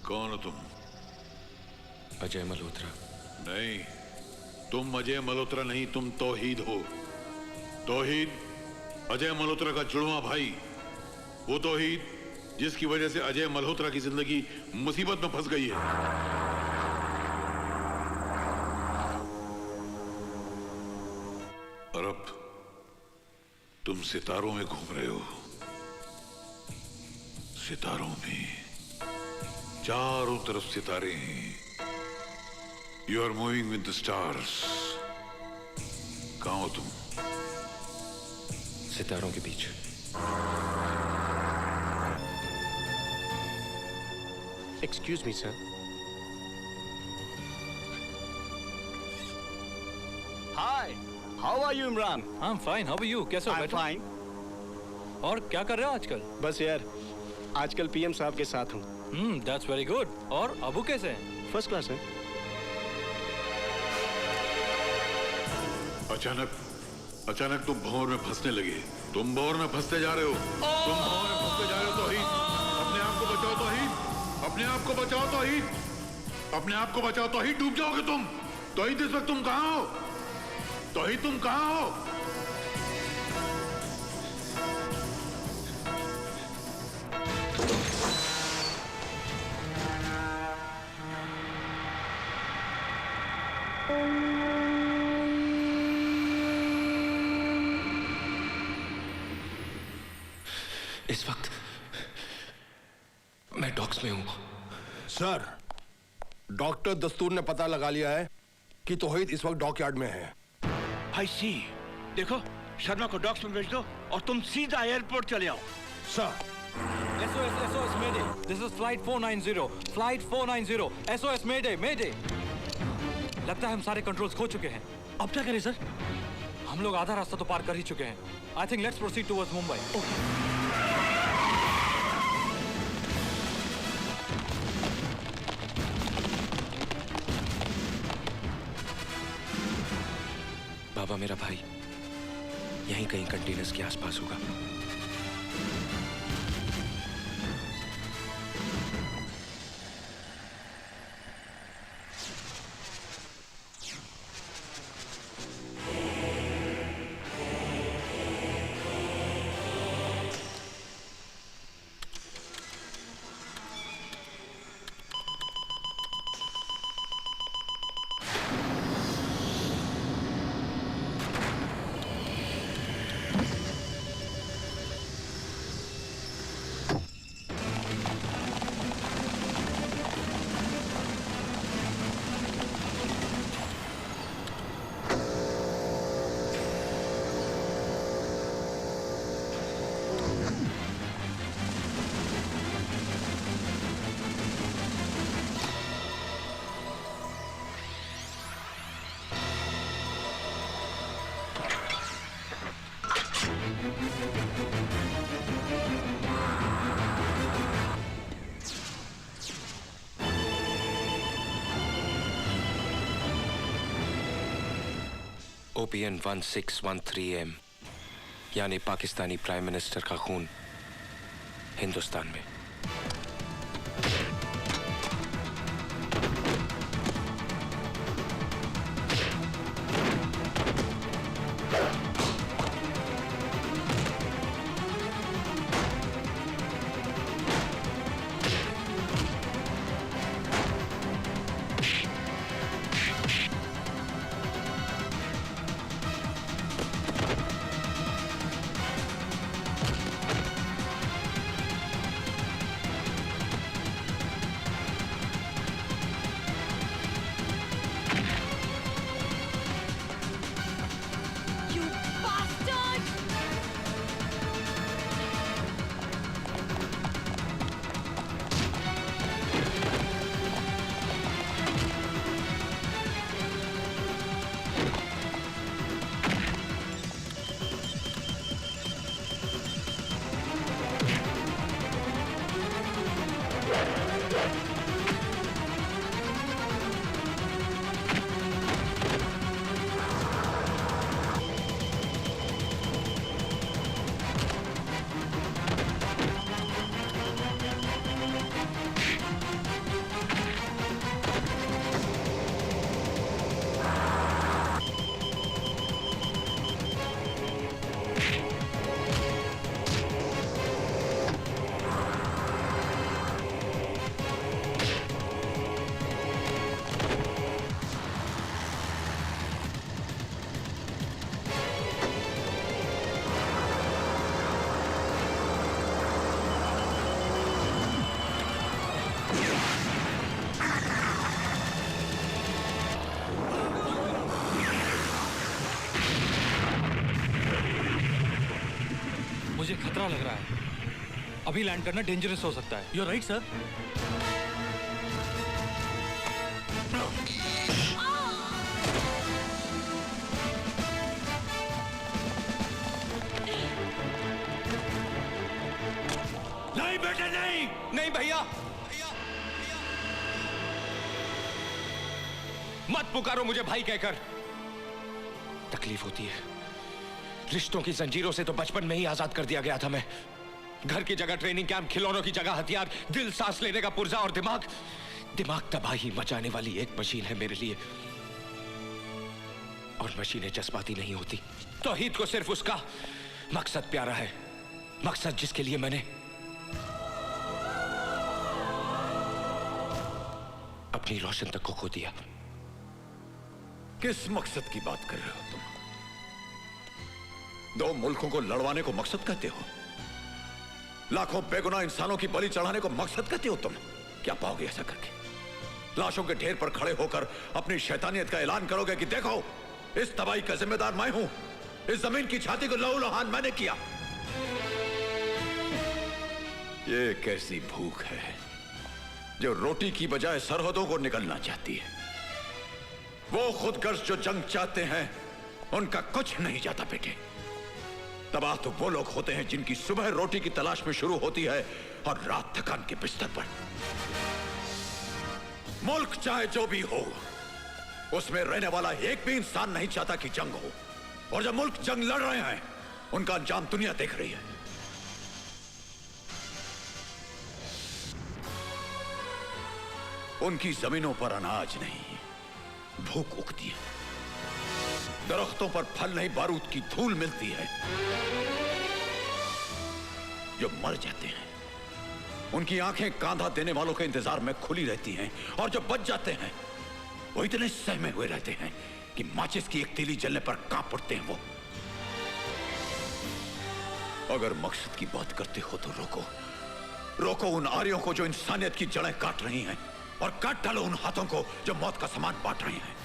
कौन हो तुम? अजय मल्होत्रा। नहीं, तुम अजय मल्होत्रा नहीं, तुम तौहीद हो। तौहीद अजय मल्होत्रा का जुड़वा भाई, वो तौहीद जिसकी वजह से अजय मल्होत्रा की जिंदगी मुसीबत में फंस गई है। और अब तुम सितारों में घूम रहे हो, सितारों में, चारों तरफ सितारे हैं। You are moving with the stars. कहां हो तुम? सितारों के बीच। Excuse me, sir. Hi, how are you, Imran? I'm fine. How are you? कैसे हो? I'm बैठो। fine. और क्या कर रहे हो आजकल? बस यार, आजकल पीएम साहब के साथ हूँ। That's very good. और अबू कैसे हैं? फर्स्ट क्लास है। अचानक तुम भंवर में फंसने लगे। तुम भंवर में फंसते जा रहे हो। तुम भंवर में फंसते जा रहे हो। तौहीद, अपने आप को बचाओ। तौहीद, अपने आप को बचाओ। तौहीद, अपने आप को बचाओ। तौहीद, डूब जाओगे तुम। तौहीद, इस वक्त तुम कहां हो? तौहीद, तुम कहां हो? इस वक्त मैं डॉक्स में हूं। सर, डॉक्टर दस्तूर ने पता लगा लिया है कि तौहीद इस वक्त डॉकयार्ड में है। I see. देखो, शर्मा को डॉक्स में भेज दो और तुम सीधा एयरपोर्ट चले आओ। Sir, SOS Mayday. This is flight 490. Flight 490. SOS Mayday. Mayday. लगता है हम सारे कंट्रोल्स खो चुके हैं। अब क्या करें सर? हम लोग आधा रास्ता तो पार कर ही चुके हैं। I think let's proceed towards Mumbai. बाबा मेरा भाई यहीं कहीं कंटेनर्स के आसपास होगा। OPN 1613M यानी पाकिस्तानी प्राइम मिनिस्टर का खून हिंदुस्तान में। खतरा लग रहा है। अभी लैंड करना डेंजरस हो सकता है। You right sir. नहीं बेटे नहीं। नहीं भैया, मत पुकारो मुझे भाई कहकर। तकलीफ होती है। रिश्तों की जंजीरों से तो बचपन में ही आजाद कर दिया गया था मैं। घर की जगह ट्रेनिंग कैंप, खिलौनों की जगह हथियार, दिल सांस लेने का पुर्जा और दिमाग तबाही मचाने वाली एक मशीन है मेरे लिए। और मशीनें जज्बाती नहीं होती। तौहीद को सिर्फ उसका मकसद प्यारा है, मकसद जिसके लिए मैंने अपनी रोशन तक को खो दिया। किस मकसद की बात कर रहे हो तुम? दो मुल्कों को लड़वाने को मकसद कहते हो? लाखों बेगुनाह इंसानों की बलि चढ़ाने को मकसद कहते हो तुम? क्या पाओगे ऐसा करके? लाशों के ढेर पर खड़े होकर अपनी शैतानियत का ऐलान करोगे कि देखो, इस तबाही का जिम्मेदार मैं हूं, इस जमीन की छाती को लहूलुहान मैंने किया। ये कैसी भूख है जो रोटी की बजाय सरहदों को निकलना चाहती है। वो खुदगर्ज जो जंग चाहते हैं उनका कुछ नहीं जाता बेटे। तबाह तो वो लोग होते हैं जिनकी सुबह रोटी की तलाश में शुरू होती है और रात थकान के बिस्तर पर। मुल्क चाहे जो भी हो, उसमें रहने वाला एक भी इंसान नहीं चाहता कि जंग हो। और जब मुल्क जंग लड़ रहे हैं, उनका अंजाम दुनिया देख रही है। उनकी जमीनों पर अनाज नहीं, भूख उगती है। दरख्तों पर फल नहीं, बारूद की धूल मिलती है। जो मर जाते हैं उनकी आंखें कांधा देने वालों के इंतजार में खुली रहती हैं, और जो बच जाते हैं वो इतने सहमे हुए रहते हैं कि माचिस की एक तीली जलने पर कांप उठते हैं। वो अगर मकसद की बात करते हो तो रोको उन आर्यों को जो इंसानियत की जड़ें काट रही हैं, और काट डालो उन हाथों को जो मौत का सामान बांट रहे हैं।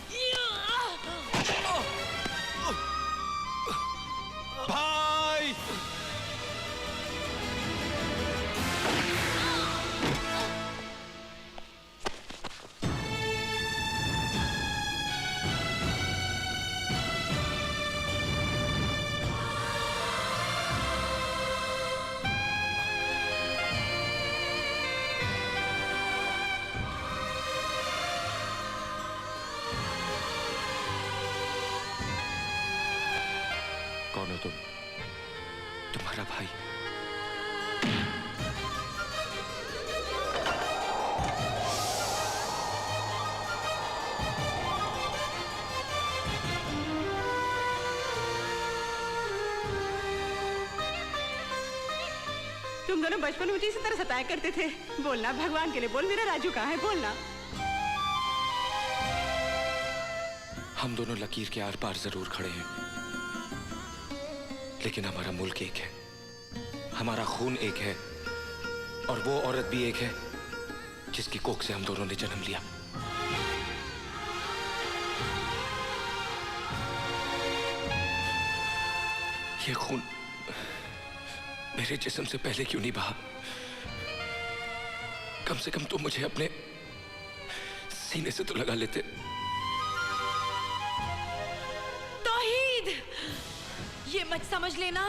भाई! कौन हो तुम? तुम्हारा भाई। तुम दोनों बचपन में मुझे इसी तरह सताया करते थे। बोलना, भगवान के लिए बोल, मेरा राजू कहाँ है? बोलना। हम दोनों लकीर के आर पार जरूर खड़े हैं, लेकिन हमारा मुल्क एक है, हमारा खून एक है, और वो औरत भी एक है जिसकी कोख से हम दोनों ने जन्म लिया। ये खून मेरे जिस्म से पहले क्यों नहीं बहा? कम से कम तुम मुझे अपने सीने से तो लगा लेते। तौहीद, ये मत समझ लेना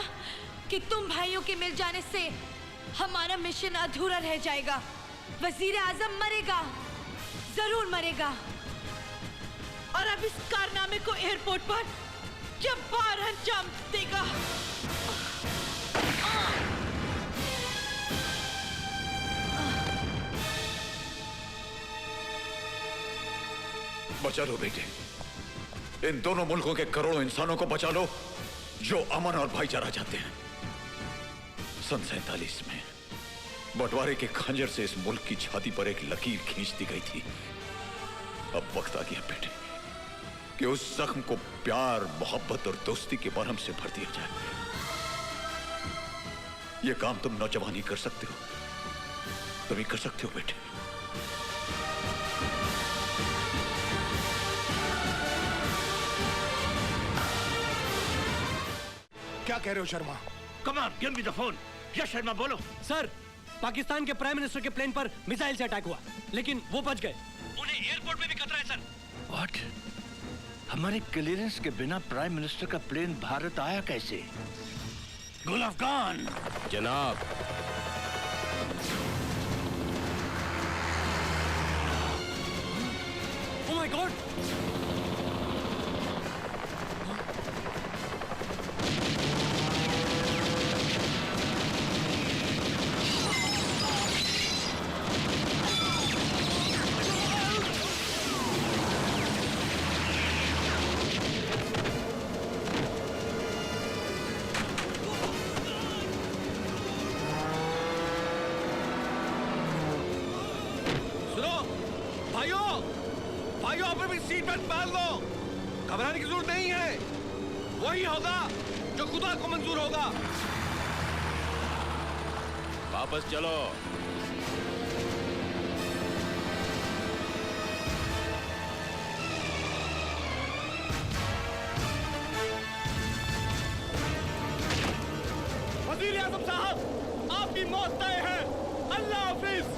कि तुम भाइयों के मिल जाने से हमारा मिशन अधूरा रह जाएगा। वजीर आजम मरेगा, जरूर मरेगा, और अब इस कारनामे को एयरपोर्ट पर जब्बार अंजाम देगा। बचा लो बेटे, इन दोनों मुल्कों के करोड़ों इंसानों को बचा लो जो अमन और भाईचारा चाहते हैं। सन 47 में बंटवारे के खंजर से इस मुल्क की छाती पर एक लकीर खींच दी गई थी। अब वक्त आ गया बेटे कि उस जख्म को प्यार, मोहब्बत और दोस्ती के मरहम से भर दिया जाए। यह काम तुम नौजवान ही कर सकते हो, तुम ही कर सकते हो बेटे। क्या कह रहे हो Sharma? Come on, give me the phone. यश शर्मा बोलो। सर, पाकिस्तान के प्राइम मिनिस्टर के प्लेन पर मिसाइल से अटैक हुआ, लेकिन वो बच गए। उन्हें एयरपोर्ट में भी खतरा है सर। व्हाट? हमारे क्लियरेंस के बिना प्राइम मिनिस्टर का प्लेन भारत आया कैसे? गुल अफगान। जनाब, ओह माय गॉड! भाइयों आप भी सीट बेल्ट पहन लो। घबराने की जरूरत नहीं है, वही होगा जो खुदा को मंजूर होगा। वापस चलो। वजीर आजम साहब, आपकी मौत तय है। अल्लाह हाफिज।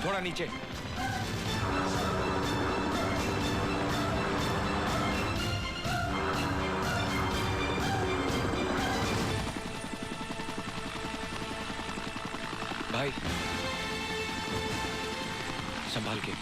थोड़ा नीचे। भाई संभाल के।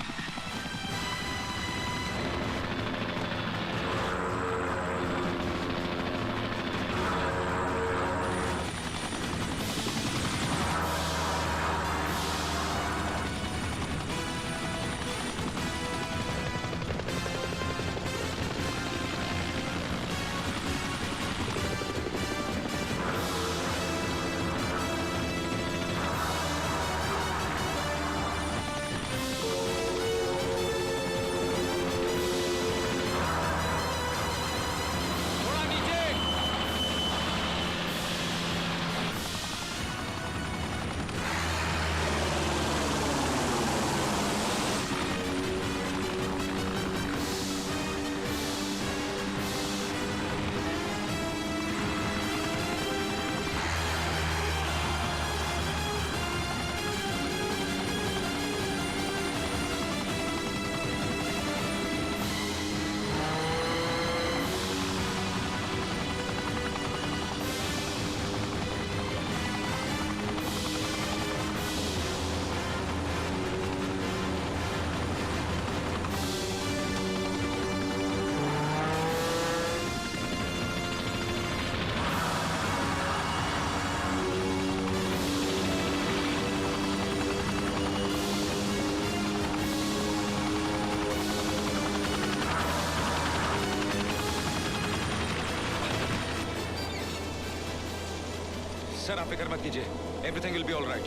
सर आप फिक्र मत कीजिए, everything will be all right.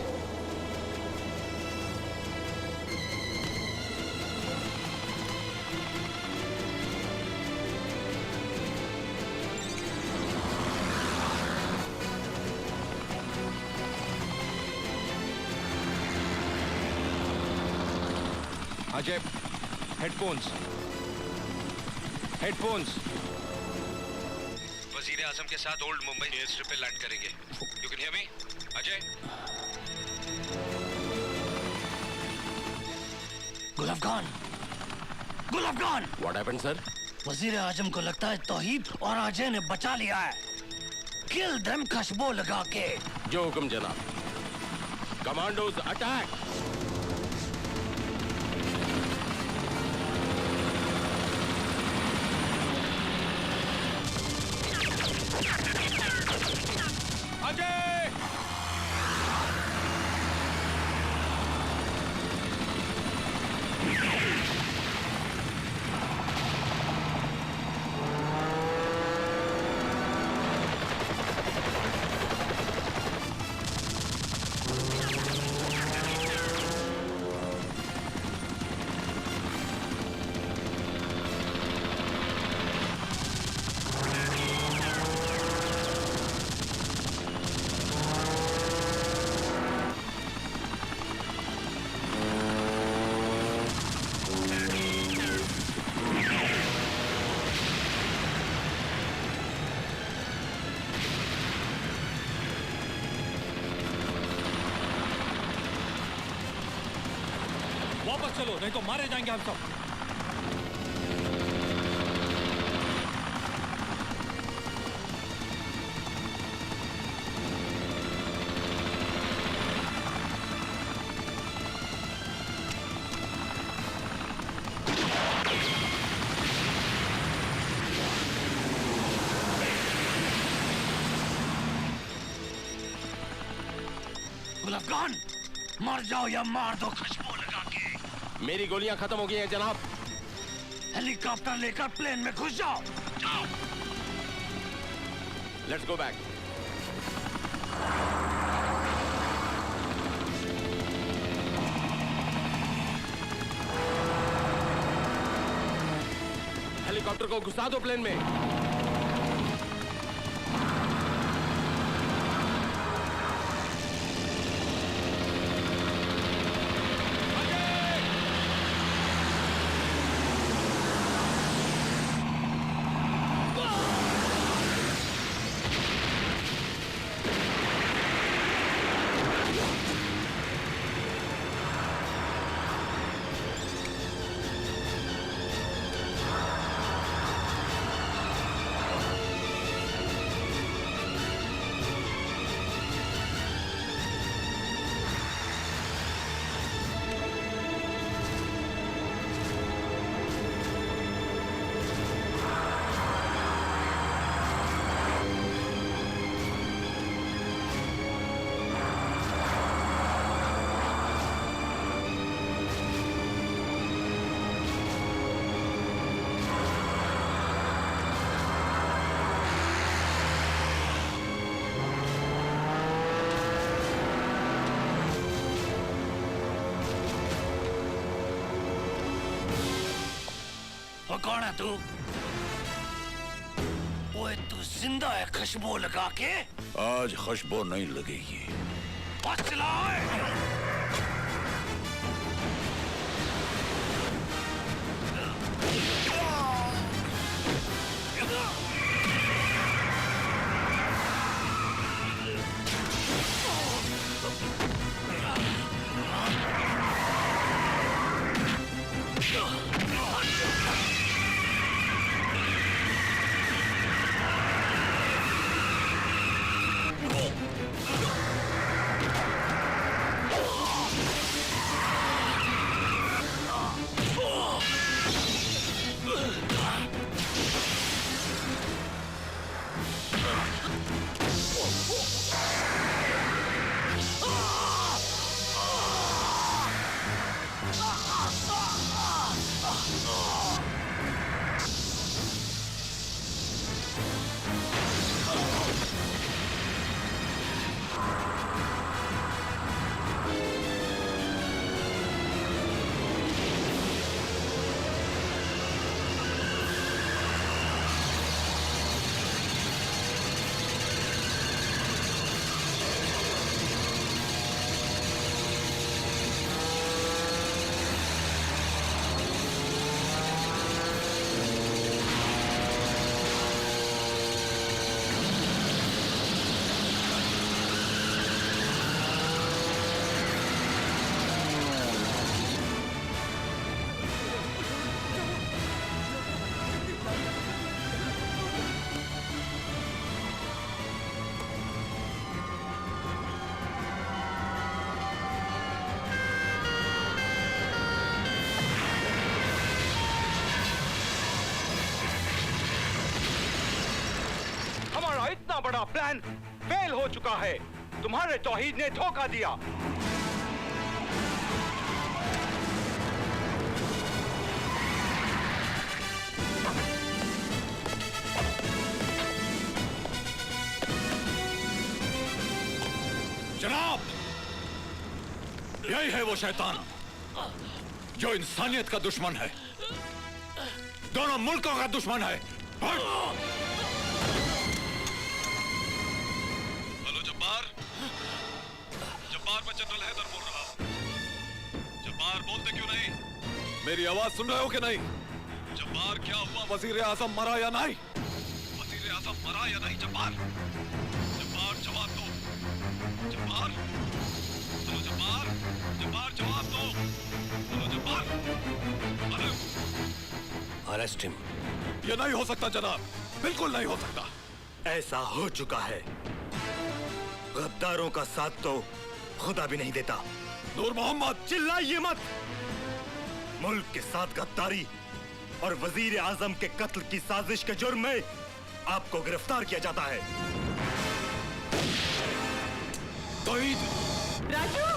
Ajay, headphones. वजीर आजम के साथ ओल्ड मुंबई एयर स्ट्रिप पे लैंड करेंगे। You can hear me Ajay? गुल अफगान, गुल अफगान। What happened sir? वजीर आजम को लगता है तौहीद और अजय ने बचा लिया है। किल देम खुशबू लगा के। जो हुक्म जनाब। Commandos attack. वापस चलो, नहीं तो मारे जाएंगे हम सब। अफगान, मर जाओ या मार दो खुशबू लगा के। मेरी गोलियां खत्म हो गई हैं जनाब। हेलीकॉप्टर लेकर प्लेन में घुस जाओ। जाओ। Let's go back. हेलीकॉप्टर को घुसा दो प्लेन में। वो कौन है तू? ओए तू जिंदा है खुशबू लगा के? आज खुशबू नहीं लगेगी। इतना बड़ा प्लान फेल हो चुका है। तुम्हारे तौहीद ने धोखा दिया। जनाब, यही है वो शैतान जो इंसानियत का दुश्मन है, दोनों मुल्कों का दुश्मन है। हेलो जब्बार, जब्बार मैं जनरल हैदर बोल रहा हूं। जब्बार बोलते क्यों नहीं? मेरी आवाज सुन रहे हो कि नहीं? जब्बार क्या हुआ? वजीर आजम मरा या नहीं? वजीर आजम मरा या नहीं? जब्बार, जब्बार जवाब दो। जब्बार, हेलो जब्बार, जब्बार जवाब दो। हेलो जब्बार। Arrest him. ये नहीं हो सकता जनाब, बिल्कुल नहीं हो सकता। ऐसा हो चुका है। गद्दारों का साथ तो खुदा भी नहीं देता। नूर मोहम्मद, चिल्लाइए मत। मुल्क के साथ गद्दारी और वजीर आजम के कत्ल की साजिश के जुर्म में आपको गिरफ्तार किया जाता है। तौहीद, राजू,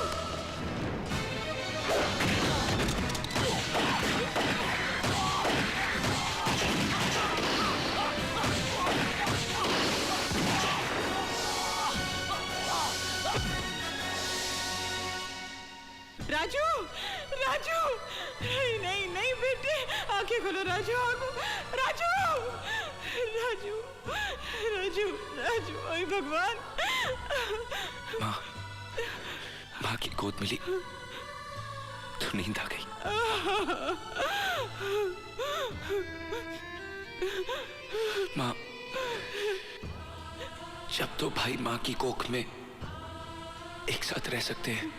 राजू, राजू, नहीं नहीं नहीं बेटे, आंखें खोलो राजू, राजू, राजू, राजू, राजू, ओए भगवान। माँ, माँ की गोद मिली तो नींद आ गई। माँ, जब तो भाई माँ की कोख में एक साथ रह सकते हैं,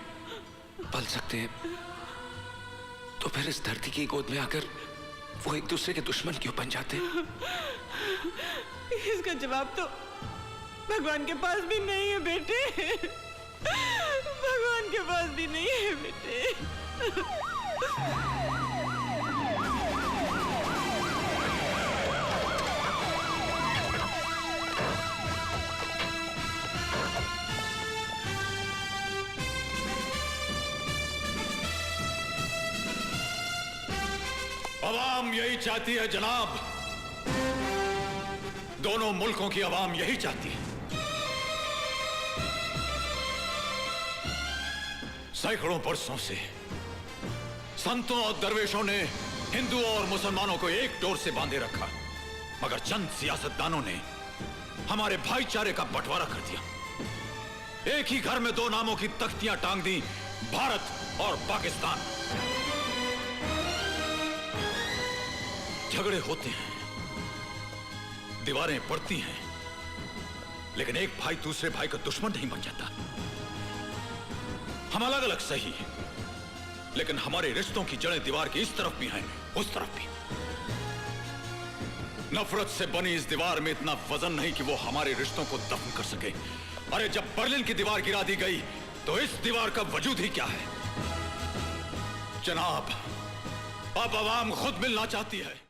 पल सकते हैं, तो फिर इस धरती की गोद में आकर वो एक दूसरे के दुश्मन क्यों बन जाते हैं? इसका जवाब तो भगवान के पास भी नहीं है बेटे, भगवान के पास भी नहीं है बेटे। अवाम यही चाहती है जनाब, दोनों मुल्कों की अवाम यही चाहती है। सैकड़ों बरसों से संतों और दरवेशों ने हिंदुओं और मुसलमानों को एक डोर से बांधे रखा, मगर चंद सियासतदानों ने हमारे भाईचारे का बंटवारा कर दिया। एक ही घर में दो नामों की तख्तियां टांग दी, भारत और पाकिस्तान। झगड़े होते हैं, दीवारें पड़ती हैं, लेकिन एक भाई दूसरे भाई का दुश्मन नहीं बन जाता। हम अलग अलग सही हैं, लेकिन हमारे रिश्तों की जड़ें दीवार की इस तरफ भी हैं, उस तरफ भी। नफरत से बनी इस दीवार में इतना वजन नहीं कि वो हमारे रिश्तों को दफन कर सके। अरे जब बर्लिन की दीवार गिरा दी गई तो इस दीवार का वजूद ही क्या है? जनाब, अब अवाम खुद मिलना चाहती है।